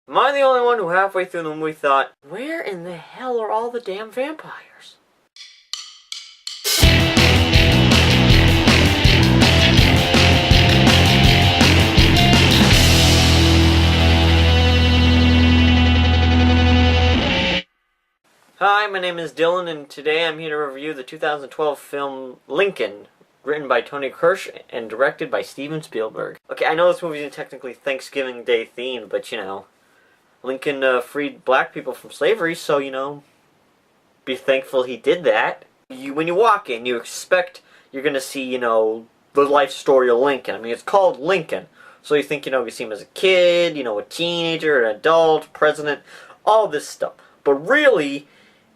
Am I the only one who halfway through the movie thought, where in the hell are all the damn vampires? Hi, my name is Dylan, and today I'm here to review the 2012 film Lincoln, written by Tony Kirsch and directed by Steven Spielberg. Okay, I know this movie isn't technically Thanksgiving Day themed, but you know, Lincoln freed black people from slavery, so you know, be thankful he did that. When you walk in, you expect you're gonna see, you know, the life story of Lincoln. I mean, it's called Lincoln, so you think, you know, you see him as a kid, you know, a teenager, an adult, president, all this stuff. But really,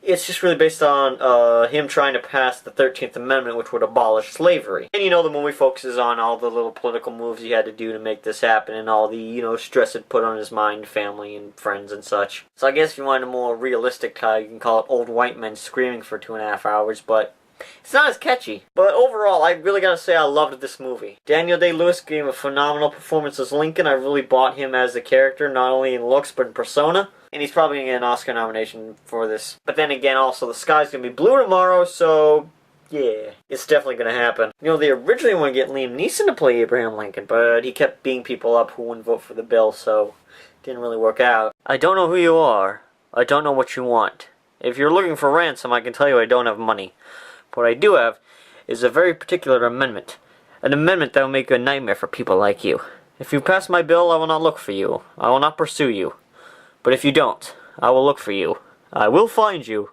it's just really based on him trying to pass the 13th Amendment, which would abolish slavery. And you know, the movie focuses on all the little political moves he had to do to make this happen, and all the, you know, stress it put on his mind, family, and friends and such. So I guess if you want a more realistic tie, you can call it Old White Men Screaming for 2.5 hours, but it's not as catchy. But overall, I really gotta say I loved this movie. Daniel Day-Lewis gave a phenomenal performance as Lincoln. I really bought him as a character, not only in looks, but in persona. And he's probably going to get an Oscar nomination for this. But then again, also, the sky's going to be blue tomorrow, so yeah, it's definitely going to happen. You know, they originally wanted to get Liam Neeson to play Abraham Lincoln, but he kept beating people up who wouldn't vote for the bill, so it didn't really work out. I don't know who you are. I don't know what you want. If you're looking for ransom, I can tell you I don't have money. What I do have is a very particular amendment. An amendment that will make a nightmare for people like you. If you pass my bill, I will not look for you. I will not pursue you. But if you don't, I will look for you. I will find you.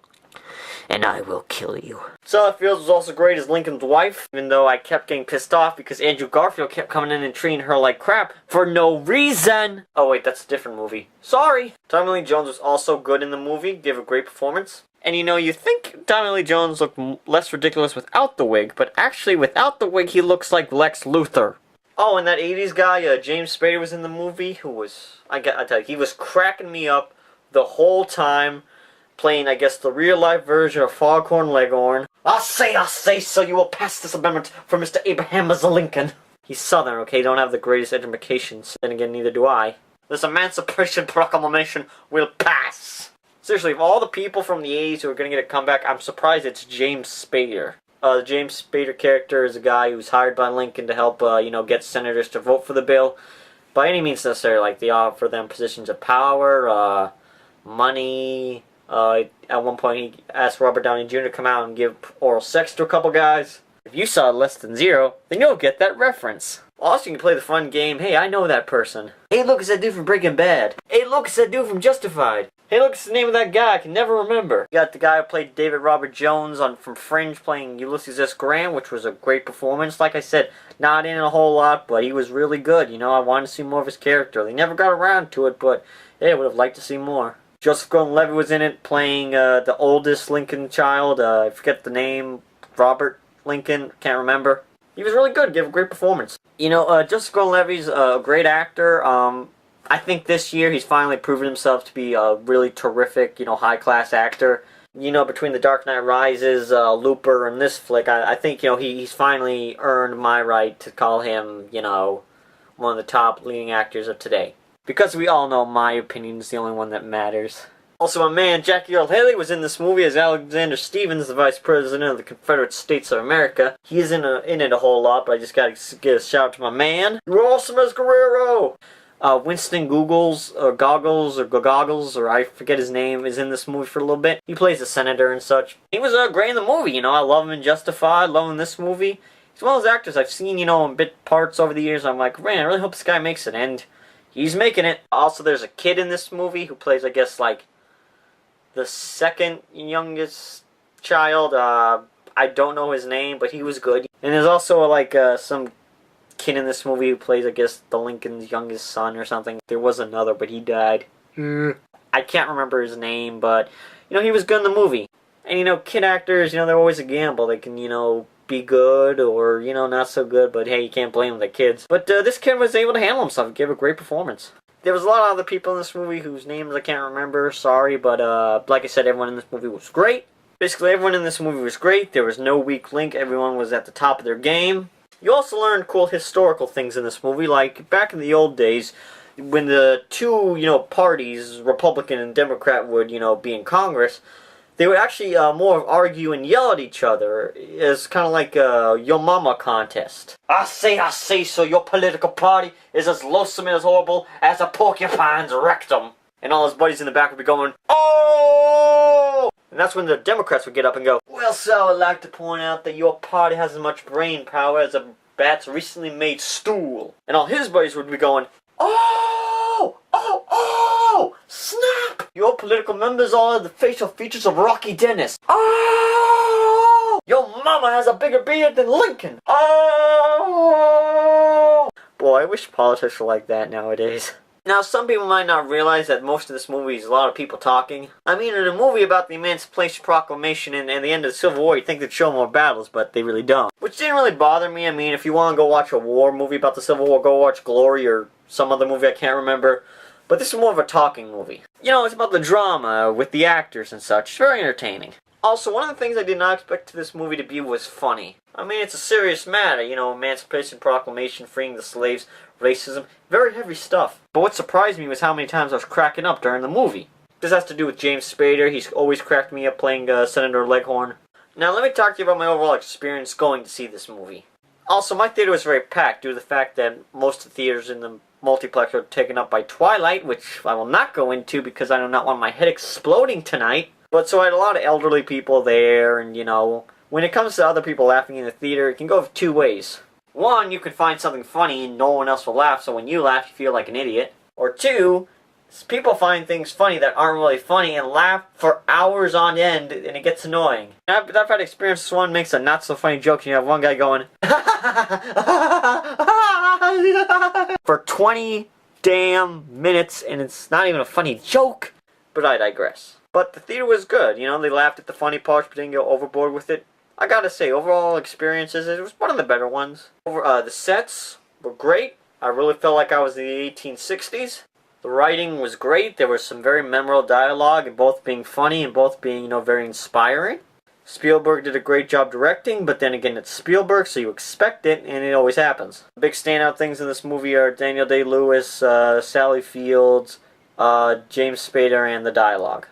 And I will kill you. Sally Fields was also great as Lincoln's wife, even though I kept getting pissed off because Andrew Garfield kept coming in and treating her like crap for no reason. Oh wait, that's a different movie. Sorry. Tommy Lee Jones was also good in the movie, gave a great performance. And you know, you think Tommy Lee Jones looked less ridiculous without the wig, but actually without the wig he looks like Lex Luthor. Oh, and that 80s guy, James Spader, was in the movie, who was, I tell you, he was cracking me up the whole time, playing, I guess, the real-life version of Foghorn Leghorn. I say, so you will pass this amendment for Mr. Abraham Lincoln. He's Southern, okay, don't have the greatest educations, then again, neither do I. This Emancipation Proclamation will pass. Seriously, of all the people from the 80s who are going to get a comeback, I'm surprised it's James Spader. The James Spader character is a guy who's hired by Lincoln to help, you know, get senators to vote for the bill. By any means necessary, like they offer them positions of power, money. At one point he asked Robert Downey Jr. to come out and give oral sex to a couple guys. If you saw Less Than Zero, then you'll get that reference. Also, you can play the fun game, hey, I know that person. Hey, look, it's that dude from Breaking Bad. Hey, look, it's that dude from Justified. Hey, look, it's the name of that guy I can never remember. You got the guy who played David Robert Jones from Fringe playing Ulysses S. Grant, which was a great performance. Like I said, not in a whole lot, but he was really good. You know, I wanted to see more of his character. They never got around to it, but hey, I would have liked to see more. Joseph Gordon-Levitt was in it, playing the oldest Lincoln child. I forget the name. Robert Lincoln, can't remember. He was really good, gave a great performance. You know, Joseph Gordon-Levitt's a great actor. I think this year he's finally proven himself to be a really terrific, you know, high-class actor. You know, between The Dark Knight Rises, Looper, and this flick, I think, you know, he's finally earned my right to call him, you know, one of the top leading actors of today. Because we all know my opinion is the only one that matters. Also, my man Jackie Earle Haley was in this movie as Alexander Stephens, the Vice President of the Confederate States of America. He isn't in it a whole lot, but I just gotta give a shout out to my man. You're awesome as Guerrero! Winston Goggles, or I forget his name, is in this movie for a little bit. He plays a senator and such. He was great in the movie, you know, I love him in Justified, love him in this movie. He's one of those actors I've seen, you know, in bit parts over the years. I'm like, man, I really hope this guy makes it, and he's making it. Also, there's a kid in this movie who plays, I guess, like, the second youngest child. I don't know his name, but he was good. And there's also, like, some kid in this movie who plays, I guess, the Lincoln's youngest son or something. There was another, but he died. I can't remember his name, but, you know, he was good in the movie. And, you know, kid actors, you know, they're always a gamble. They can, you know, be good or, you know, not so good, but hey, you can't blame the kids. But this kid was able to handle himself and give a great performance. There was a lot of other people in this movie whose names I can't remember, sorry, but like I said, everyone in this movie was great. Basically, everyone in this movie was great. There was no weak link. Everyone was at the top of their game. You also learned cool historical things in this movie, like back in the old days, when the two, parties, Republican and Democrat, would, be in Congress, they would actually more argue and yell at each other. It's kind of like a Yo Mama contest. I say, so your political party is as loathsome and as horrible as a porcupine's rectum. And all his buddies in the back would be going, oh! And that's when the Democrats would get up and go, well, so I'd like to point out that your party has as much brain power as a bat's recently made stool. And all his buddies would be going, oh! Oh! Oh! Snap! Your political members all have the facial features of Rocky Dennis. Oh! Your mama has a bigger beard than Lincoln. Oh! Boy, I wish politics were like that nowadays. Now, some people might not realize that most of this movie is a lot of people talking. I mean, in a movie about the Emancipation Proclamation and the end of the Civil War, you'd think they'd show more battles, but they really don't. Which didn't really bother me. I mean, if you want to go watch a war movie about the Civil War, go watch Glory or some other movie I can't remember. But this is more of a talking movie. It's about the drama with the actors and such. It's very entertaining. Also, one of the things I did not expect this movie to be was funny. I mean, it's a serious matter, Emancipation Proclamation, freeing the slaves, racism, very heavy stuff. But what surprised me was how many times I was cracking up during the movie. This has to do with James Spader. He's always cracked me up playing Senator Leghorn. Now, let me talk to you about my overall experience going to see this movie. Also, my theater was very packed due to the fact that most of the theaters in the multiplex are taken up by Twilight, which I will not go into because I do not want my head exploding tonight. But so I had a lot of elderly people there, and when it comes to other people laughing in the theater, it can go two ways. One, you can find something funny and no one else will laugh, so when you laugh, you feel like an idiot. Or two, people find things funny that aren't really funny and laugh for hours on end, and it gets annoying. I've had experience this one makes a not so funny joke, and you have one guy going for 20 damn minutes, and it's not even a funny joke. But I digress. But the theater was good, they laughed at the funny parts but didn't go overboard with it. I gotta say, overall experiences, it was one of the better ones. The sets were great. I really felt like I was in the 1860s. The writing was great. There was some very memorable dialogue, and both being funny and both being, very inspiring. Spielberg did a great job directing, but then again, it's Spielberg, so you expect it, and it always happens. The big standout things in this movie are Daniel Day-Lewis, Sally Fields, James Spader, and the dialogue.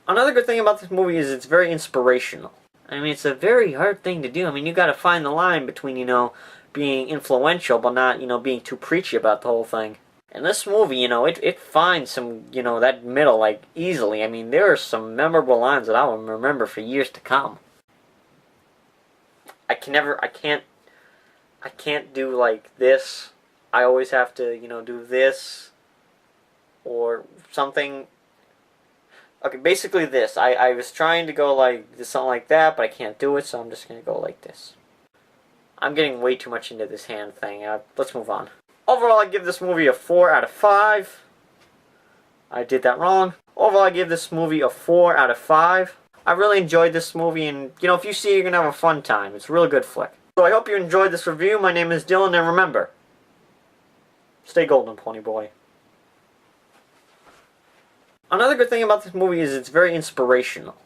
Another good thing about this movie is it's very inspirational. I mean, it's a very hard thing to do. I mean, you gotta find the line between, being influential but not, being too preachy about the whole thing. And this movie, it finds some, that middle, easily. I mean, there are some memorable lines that I will remember for years to come. I can't do, this. I always have to, do this. Or something. Okay, basically this. I was trying to go something like that, but I can't do it, so I'm just going to go like this. I'm getting way too much into this hand thing. Let's move on. Overall, I give this movie a 4 out of 5. I did that wrong. Overall, I give this movie a 4 out of 5. I really enjoyed this movie, and, if you see it, you're going to have a fun time. It's a really good flick. So I hope you enjoyed this review. My name is Dylan, and remember, stay golden, pony boy. Another good thing about this movie is it's very inspirational.